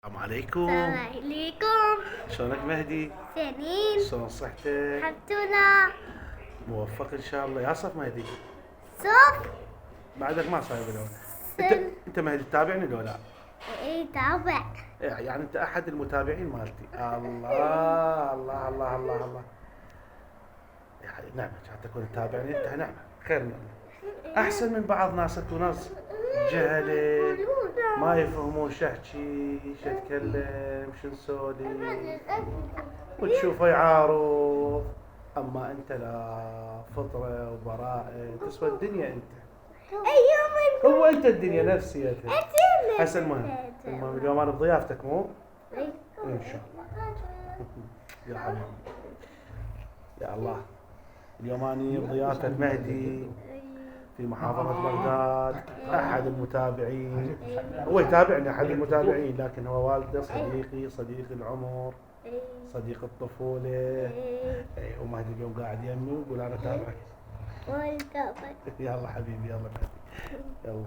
السلام عليكم. السلام عليكم. شلونك مهدي؟ سنين. شلون صحتك؟ الحمد لله. موفق ان شاء الله. يا صف مهدي صف. بعدك ما صاير لو انت سن. انت مهدي تتابعني لو لا؟ ايه تابع. يعني انت احد المتابعين مالتي. الله الله الله الله الله. يعني نعمة حتى تكون تتابعني انت، نعمة خير من الله. احسن من بعض ناس اكو ناس جهلة ما يفهمون شحكي شتكلم شو نسولي وتشوفه يعارض. اما انت لا، فطرة وبراءة تسوى الدنيا انت. ايوه هو انت الدنيا نفسيتها. انت. هسه المهم اليوم انا بضيافتك مو؟ ان شاء الله. يا حبيبي يا الله. اليوم اني بضيافة مهدي في محافظة بغداد، احد المتابعين. هو يتابعني احد المتابعين، لكن هو والده صديقي، صديق العمر، صديق الطفولة. اي ومهدي اليوم قاعد يمي ويقول انا تابعك. يلا حبيبي، يلا مهدي، يلا.